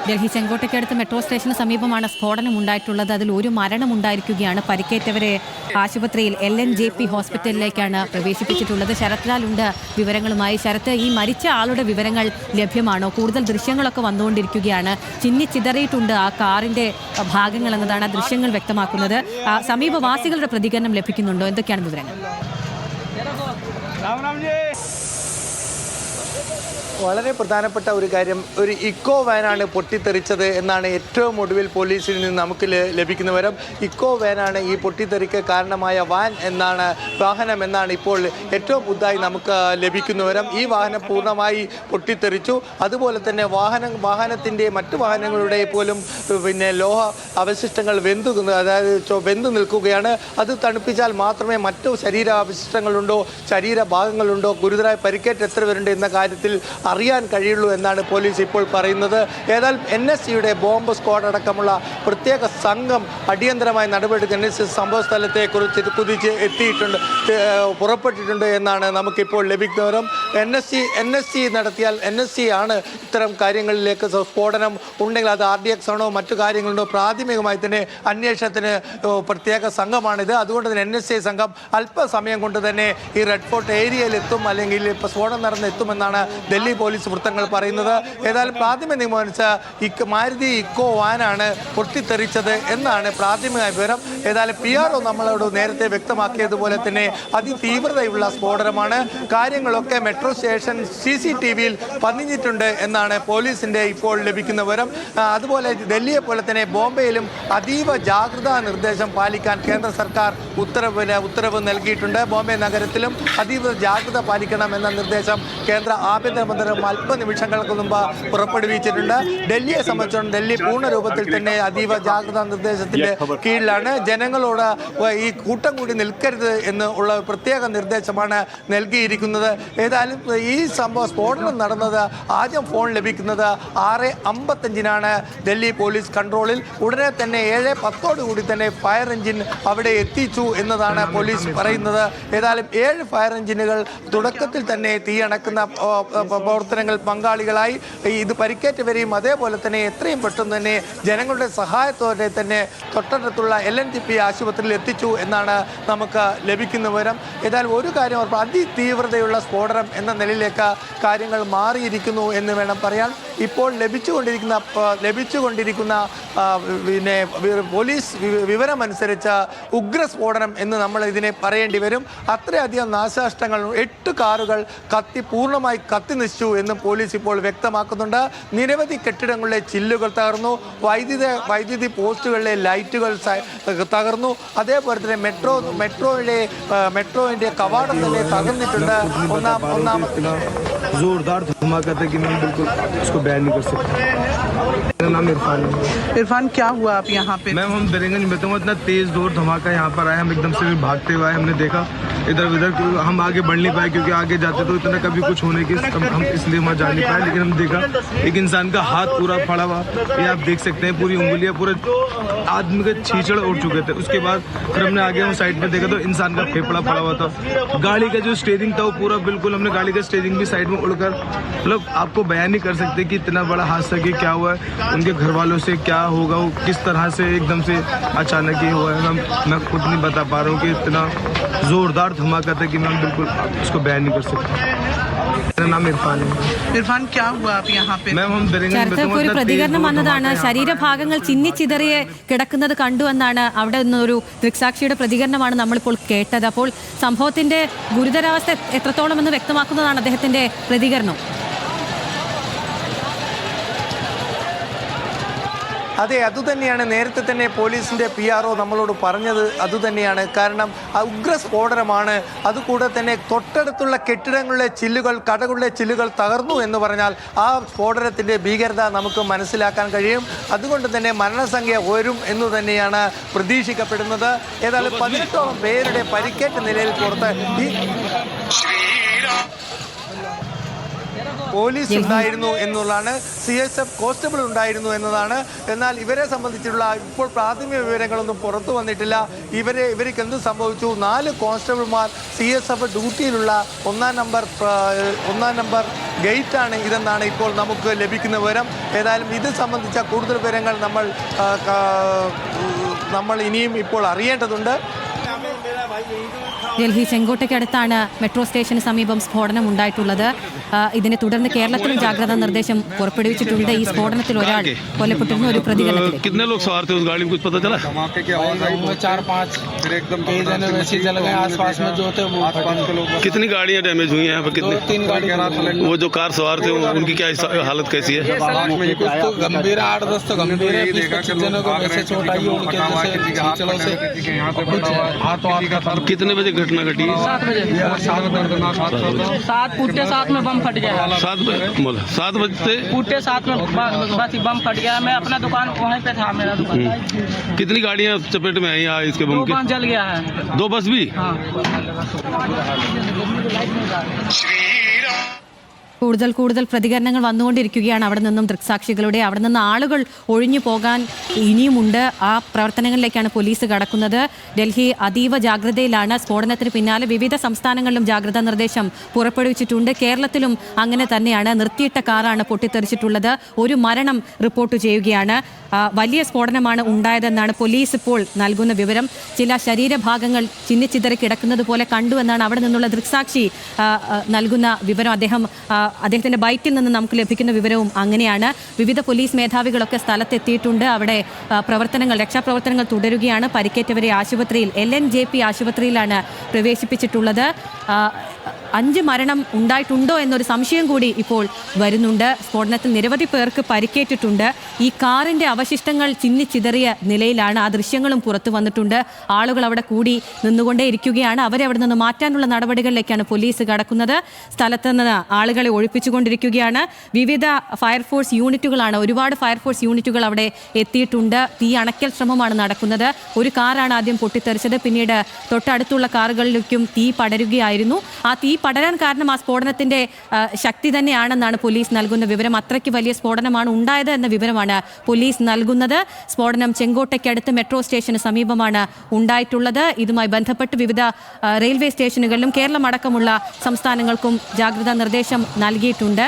Delhi ചെങ്കോട്ടയ്ക്കടുത്ത് metro സ്റ്റേഷന് സമീപമാണ് സ്ഫോടനം ഉണ്ടായിട്ടുള്ളത്. അതിൽ ഒരു മരണമുണ്ടായിരിക്കുകയാണ്. പരിക്കേറ്റവരെ ആശുപത്രിയിൽ LNJP ഹോസ്പിറ്റലിലേക്കാണ് പ്രവേശിപ്പിച്ചിട്ടുള്ളത്. ശരത് ലാൽ ഉണ്ട് വിവരങ്ങളുമായി. ശരത്ത്, ഈ മരിച്ച ആളുടെ വിവരങ്ങൾ ലഭ്യമാണോ? കൂടുതൽ ദൃശ്യങ്ങളൊക്കെ വന്നുകൊണ്ടിരിക്കുകയാണ്. ചിന്നിച്ചിതറിയിട്ടുണ്ട് ആ കാറിന്റെ ഭാഗങ്ങൾ എന്നതാണ് ആ ദൃശ്യങ്ങൾ വ്യക്തമാക്കുന്നത്. സമീപവാസികളുടെ പ്രതികരണം ലഭിക്കുന്നുണ്ടോ? എന്തൊക്കെയാണ് വിവരങ്ങൾ? വളരെ പ്രധാനപ്പെട്ട ഒരു കാര്യം, ഒരു ഇക്കോ വാനാണ് പൊട്ടിത്തെറിച്ചത് എന്നാണ് ഏറ്റവും ഒടുവിൽ പോലീസിൽ നിന്ന് നമുക്ക് ലഭിക്കുന്ന വിവരം. ഇക്കോ വാനാണ് ഈ പൊട്ടിത്തെറിക്ക് കാരണമായ വാഹനം എന്നാണ് ഇപ്പോൾ ഏറ്റവും പുതുതായി നമുക്ക് ലഭിക്കുന്ന വിവരം. ഈ വാഹനം പൂർണ്ണമായി പൊട്ടിത്തെറിച്ചു. അതുപോലെ തന്നെ വാഹനത്തിൻ്റെ മറ്റു വാഹനങ്ങളുടെ പോലും ലോഹ അവശിഷ്ടങ്ങൾ വെന്തു നിൽക്കുകയാണ്. അത് തണുപ്പിച്ചാൽ മാത്രമേ മറ്റു ശരീരാവശിഷ്ടങ്ങളുണ്ടോ ശരീരഭാഗങ്ങളുണ്ടോ ഗുരുതരമായി പരിക്കേറ്റ് എത്ര പേരുണ്ട് എന്ന കാര്യത്തിൽ അറിയാൻ കഴിയുള്ളൂ എന്നാണ് പോലീസ് ഇപ്പോൾ പറയുന്നത്. ഏതായാലും NSCയുടെ ബോംബ് സ്ക്വാഡ് അടക്കമുള്ള പ്രത്യേക സംഘം അടിയന്തരമായ നടപടിക്ക് NSC സംഭവ സ്ഥലത്തെ കുറിച്ച് കുതിച്ച് പുറപ്പെട്ടിട്ടുണ്ട് എന്നാണ് നമുക്കിപ്പോൾ ലഭിക്കുന്നവരും. NSC ആണ് ഇത്തരം കാര്യങ്ങളിലേക്ക് സ്ഫോടനം ഉണ്ടെങ്കിൽ അത് RDX ആണോ മറ്റു കാര്യങ്ങളുണ്ടോ പ്രാഥമികമായി തന്നെ അന്വേഷണത്തിന് പ്രത്യേക സംഘമാണിത്. അതുകൊണ്ട് തന്നെ NSC സംഘം അല്പസമയം കൊണ്ട് തന്നെ ഈ റെഡ് ഫോർട്ട് ഏരിയയിൽ എത്തും, അല്ലെങ്കിൽ സ്ഫോടനം നടന്നെത്തുമെന്നാണ് ഡൽഹി പോലീസ് വൃത്തങ്ങൾ പറയുന്നത്. ഏതായാലും പ്രാഥമിക നിഗമനിച്ച മാരുതി ഇക്കോ വാനാണ് പൊട്ടിത്തെറിച്ചത് എന്നാണ് പ്രാഥമിക വിവരം. ഏതായാലും PRO നമ്മളോട് നേരത്തെ വ്യക്തമാക്കിയതുപോലെ തന്നെ അതിതീവ്രതയുള്ള സ്ഫോടനമാണ്. കാര്യങ്ങളൊക്കെ മെട്രോ സ്റ്റേഷൻ CCTVയിൽ പതിഞ്ഞിട്ടുണ്ട് എന്നാണ് പോലീസിന്റെ ഇപ്പോൾ ലഭിക്കുന്ന വിവരം. അതുപോലെ ഡൽഹിയെ പോലെ തന്നെ ബോംബെയിലും അതീവ ജാഗ്രതാ നിർദ്ദേശം പാലിക്കാൻ കേന്ദ്ര സർക്കാർ ഉത്തരവ് നൽകിയിട്ടുണ്ട്. ബോംബെ നഗരത്തിലും അതീവ ജാഗ്രത പാലിക്കണം എന്ന നിർദ്ദേശം കേന്ദ്ര ആഭ്യന്തര മന്ത്രി അല്പനിമിഷങ്ങൾക്ക് മുമ്പ് പുറപ്പെടുവിച്ചിട്ടുണ്ട്. ഡൽഹിയെ സംബന്ധിച്ചിടത്തോളം ഡൽഹി പൂർണ്ണ രൂപത്തിൽ തന്നെ അതീവ ജാഗ്രതാ നിർദ്ദേശത്തിന്റെ കീഴിലാണ്. ജനങ്ങളോട് ഈ കൂട്ടം കൂടി നിൽക്കരുത് എന്ന് ഉള്ള പ്രത്യേക നിർദ്ദേശമാണ് നൽകിയിരിക്കുന്നത്. ഏതായാലും ഈ സ്ഫോടനം നടന്നത് ആദ്യം ഫോൺ ലഭിക്കുന്നത് 6:55 ഡൽഹി പോലീസ് കൺട്രോളിൽ. ഉടനെ തന്നെ 7:10 തന്നെ ഫയർ എഞ്ചിൻ അവിടെ എത്തിച്ചു എന്നതാണ് പോലീസ് പറയുന്നത്. ഏതായാലും 7 ഫയർ എഞ്ചിനുകൾ തുടക്കത്തിൽ തന്നെ തീയണക്കുന്ന പ്രവർത്തനങ്ങൾ പങ്കാളികളായി. ഇത് പരിക്കേറ്റവരെയും അതേപോലെ തന്നെ എത്രയും പെട്ടെന്ന് തന്നെ ജനങ്ങളുടെ സഹായത്തോടെ തന്നെ തൊട്ടടുത്തുള്ള LNJP ആശുപത്രിയിൽ എത്തിച്ചു എന്നാണ് നമുക്ക് ലഭിക്കുന്ന വിവരം. ഏതായാലും ഒരു കാര്യം അതിതീവ്രതയുള്ള സ്ഫോടനം എന്ന നിലയിലേക്ക് കാര്യങ്ങൾ മാറിയിരിക്കുന്നു എന്ന് വേണം പറയാൻ. ഇപ്പോൾ ലഭിച്ചുകൊണ്ടിരിക്കുന്ന പോലീസ് വിവരമനുസരിച്ച് ഉഗ്രസ്ഫോടനം എന്ന് നമ്മൾ ഇതിനെ പറയേണ്ടി വരും. അത്രയധികം നാശനഷ്ടങ്ങൾ 8 കാറുകൾ പൂർണ്ണമായി കത്തി നശിച്ചു എന്ന് പോലീസ് ഇപ്പോൾ വ്യക്തമാക്കുന്നുണ്ട്. നിരവധി കെട്ടിടങ്ങളിലെ ചില്ലുകൾ തകർന്നു. വൈദ്യുതി പോസ്റ്റുകളിലെ ലൈറ്റുകൾ തകർന്നു. അതേപോലെ തന്നെ മെട്രോയുടെ കവാടം തന്നെ തകർന്നിട്ടുണ്ട്. जोरदार धमाका था कि मैं बिल्कुल उसको बयान नहीं कर सकता। मेरा नाम इरफान है। इरफान, क्या हुआ आप यहाँ पे? मैम हम बिरंगन में बताऊँ, इतना तेज जोर धमाका यहाँ पर आया, हम एकदम से भागते हुए हमने देखा इधर उधर, हम आगे बढ़ नहीं पाए क्योंकि आगे जाते तो इतना कभी कुछ होने की हम इसलिए वहाँ जा नहीं पाए। लेकिन हम देखा एक इंसान का हाथ पूरा फड़ा हुआ, ये आप देख सकते हैं, पूरी उंगलियाँ पूरे आदमी के छींचड़ उड़ चुके थे। उसके बाद फिर हमने आगे हम साइड में देखा तो इंसान का फेफड़ा पड़ा हुआ था। गाड़ी का जो स्टीयरिंग था वो पूरा बिल्कुल, हमने गाड़ी का स्टीयरिंग भी साइड में उड़कर, मतलब आपको बयान नहीं कर सकते कि इतना बड़ा हादसा कि क्या हुआ है, उनके घर वालों से क्या होगा, वो किस तरह से एकदम से अचानक ही हुआ है। मैं खुद नहीं बता पा रहा हूँ कि इतना जोरदार धमाका था कि मैं बिल्कुल उसको बयान नहीं कर सकता। मेरा नाम इरफान है। इरफान, क्या हुआ आप यहाँ पे? मैम हम ഒരു പ്രതികരണം വന്നതാണ്. ശരീരഭാഗങ്ങൾ ചിന്നിച്ചിതറിയെ കിടക്കുന്നത് കണ്ടു എന്നാണ് അവിടെ നിന്നൊരു ദൃക്സാക്ഷിയുടെ പ്രതികരണമാണ് നമ്മളിപ്പോൾ കേട്ടത്. അപ്പോൾ സംഭവത്തിന്റെ ഗുരുതരാവസ്ഥ എത്രത്തോളം എന്ന് വ്യക്തമാക്കുന്നതാണ് അദ്ദേഹത്തിന്റെ പ്രതികരണം. അതെ, അതുതന്നെയാണ് നേരത്തെ തന്നെ പോലീസിൻ്റെ PRO നമ്മളോട് പറഞ്ഞത്. അതുതന്നെയാണ് കാരണം ഉഗ്രസ്ഫോടനമാണ്. അതുകൂടെ തന്നെ തൊട്ടടുത്തുള്ള കെട്ടിടങ്ങളിലെ കടകളിലെ ചില്ലുകൾ തകർന്നു എന്ന് പറഞ്ഞാൽ ആ സ്ഫോടനത്തിൻ്റെ ഭീകരത നമുക്ക് മനസ്സിലാക്കാൻ കഴിയും. അതുകൊണ്ട് തന്നെ മരണസംഖ്യ ഉയരും എന്ന് തന്നെയാണ് പ്രതീക്ഷിക്കപ്പെടുന്നത്. ഏതായാലും 18ഓളം പേരുടെ പരിക്കേറ്റ നിലയിൽ പുറത്ത് പോലീസ് ഉണ്ടായിരുന്നു എന്നുള്ളതാണ്, CSF കോൺസ്റ്റബിൾ ഉണ്ടായിരുന്നു എന്നതാണ്. എന്നാൽ ഇവരെ സംബന്ധിച്ചുള്ള ഇപ്പോൾ പ്രാഥമിക വിവരങ്ങളൊന്നും പുറത്തു വന്നിട്ടില്ല. ഇവർക്ക് എന്ത് സംഭവിച്ചു? 4 കോൺസ്റ്റബിൾമാർ CSF ഡ്യൂട്ടിയിലുള്ള ഒന്നാം നമ്പർ ഗേറ്റാണ് ഇതെന്നാണ് ഇപ്പോൾ നമുക്ക് ലഭിക്കുന്ന വിവരം. ഏതായാലും ഇത് സംബന്ധിച്ച കൂടുതൽ വിവരങ്ങൾ നമ്മൾ ഇനിയും ഇപ്പോൾ അറിയേണ്ടതുണ്ട്. ഡൽഹി ചെങ്കോട്ടയ്ക്കടുത്താണ് മെട്രോ സ്റ്റേഷന് സമീപം സ്ഫോടനം ഉണ്ടായിട്ടുള്ളത്. ഇതിനെ തുടർന്ന് കേരളത്തിലും ജാഗ്രതാ നിർദ്ദേശം പുറപ്പെടുവിച്ചിട്ടുണ്ട്. ഈ സ്ഫോടനത്തിൽ ഒരാൾ കൊല്ലപ്പെട്ടിരുന്ന ഒരു പ്രതികരണത്തിൽ कितने लोग सवार थे उस गाड़ी में, कुछ पता चला? धमाके की आवाज आई, 4-5 फिर एकदम कई जने वैसे जल गए, आसपास में जो थे वो 5 लोग। कितनी गाड़ियां डैमेज हुई हैं यहाँ पर? कितनी? 2-3 गाड़ी। वो जो कार सवार थे उनकी क्या हालत कैसी है? कुछ तो गंभीर, 8-10 तो गंभीर है, 20-25 जनों को वैसे चोट आई है उनके जैसे कितने बजे घटना घटी? 7 बजे। 7 फुटे 7 में बम फट गया। 7 बजते फुटे 7 में बस बम फट गया। मैं अपना दुकान वहीं पे था, मेरा दुकान। कितनी गाड़ियां चपेट में आई यहाँ इसके बम 2 के? बस जल गया है। 2 बस भी? हाँ। കൂടുതൽ പ്രതികരണങ്ങൾ വന്നുകൊണ്ടിരിക്കുകയാണ്. അവിടെ നിന്നും ദൃക്സാക്ഷികളുടെ, അവിടെ നിന്ന് ആളുകൾ ഒഴിഞ്ഞു പോകാൻ ഇനിയുമുണ്ട്. ആ പ്രവർത്തനങ്ങളിലേക്കാണ് പോലീസ് കടക്കുന്നത്. ഡൽഹി അതീവ ജാഗ്രതയിലാണ്. സ്ഫോടനത്തിന് പിന്നാലെ വിവിധ സംസ്ഥാനങ്ങളിലും ജാഗ്രതാ നിർദ്ദേശം പുറപ്പെടുവിച്ചിട്ടുണ്ട്. കേരളത്തിലും അങ്ങനെ തന്നെയാണ്. നിർത്തിയിട്ട കാറാണ് പൊട്ടിത്തെറിച്ചിട്ടുള്ളത്. ഒരു മരണം റിപ്പോർട്ട് ചെയ്യുകയാണ്. വലിയ സ്ഫോടനമാണ് ഉണ്ടായതെന്നാണ് പോലീസ് ഇപ്പോൾ നൽകുന്ന വിവരം. ചില ശരീരഭാഗങ്ങൾ ചിന്നിച്ചിതറി കിടക്കുന്നത് പോലെ കണ്ടു എന്നാണ് അവിടെ നിന്നുള്ള ദൃക്സാക്ഷി നൽകുന്ന വിവരം. അദ്ദേഹത്തിന്റെ ബൈക്കിൽ നിന്ന് നമുക്ക് ലഭിക്കുന്ന വിവരവും അങ്ങനെയാണ്. വിവിധ പോലീസ് മേധാവികളൊക്കെ സ്ഥലത്തെത്തിയിട്ടുണ്ട്. അവിടെ രക്ഷാപ്രവർത്തനങ്ങൾ തുടരുകയാണ്. പരിക്കേറ്റവരെ ആശുപത്രിയിൽ LNJP ആശുപത്രിയിലാണ് പ്രവേശിപ്പിച്ചിട്ടുള്ളത്. 5 മരണം ഉണ്ടായിട്ടുണ്ടോ എന്നൊരു സംശയം കൂടി ഇപ്പോൾ വരുന്നുണ്ട്. സ്ഫോടനത്തിൽ നിരവധി പേർക്ക് പരിക്കേറ്റിട്ടുണ്ട്. ഈ കാറിന്റെ അവശിഷ്ടങ്ങൾ ചിന്നിച്ചിതറിയ നിലയിലാണ്. ആ ദൃശ്യങ്ങളും പുറത്തു വന്നിട്ടുണ്ട്. ആളുകൾ അവിടെ കൂടി നിന്നുകൊണ്ടേ ഇരിക്കുകയാണ്. അവരെ അവിടെ നിന്ന് മാറ്റാനുള്ള നടപടികളിലേക്കാണ് പോലീസ് കടക്കുന്നത്. സ്ഥലത്ത് നിന്ന് ആളുകളെ ഒഴിപ്പിച്ചുകൊണ്ടിരിക്കുകയാണ്. വിവിധ ഫയർഫോഴ്സ് യൂണിറ്റുകളാണ്, ഒരുപാട് ഫയർഫോഴ്സ് യൂണിറ്റുകൾ അവിടെ എത്തിയിട്ടുണ്ട്. തീ അണയ്ക്കൽ ശ്രമമാണ് നടക്കുന്നത്. ഒരു കാറാണ് ആദ്യം പൊട്ടിത്തെറിച്ചത്. പിന്നീട് തൊട്ടടുത്തുള്ള കാറുകളിലേക്കും തീ പടരുകയായിരുന്നു. ആ തീ പടരാൻ കാരണം ആ സ്ഫോടനത്തിന്റെ ശക്തി തന്നെയാണെന്നാണ് പോലീസ് നൽകുന്ന വിവരം. അത്രയ്ക്ക് വലിയ സ്ഫോടനമാണ് ഉണ്ടായത് എന്ന വിവരമാണ് പോലീസ് നൽകുന്നത്. സ്ഫോടനം ചെങ്കോട്ടയ്ക്കടുത്ത് മെട്രോ സ്റ്റേഷന് സമീപമാണ് ഉണ്ടായിട്ടുള്ളത്. ഇതുമായി ബന്ധപ്പെട്ട് വിവിധ റെയിൽവേ സ്റ്റേഷനുകളിലും കേരളം അടക്കമുള്ള സംസ്ഥാനങ്ങൾക്കും ജാഗ്രതാ നിർദ്ദേശം നൽകിയിട്ടുണ്ട്.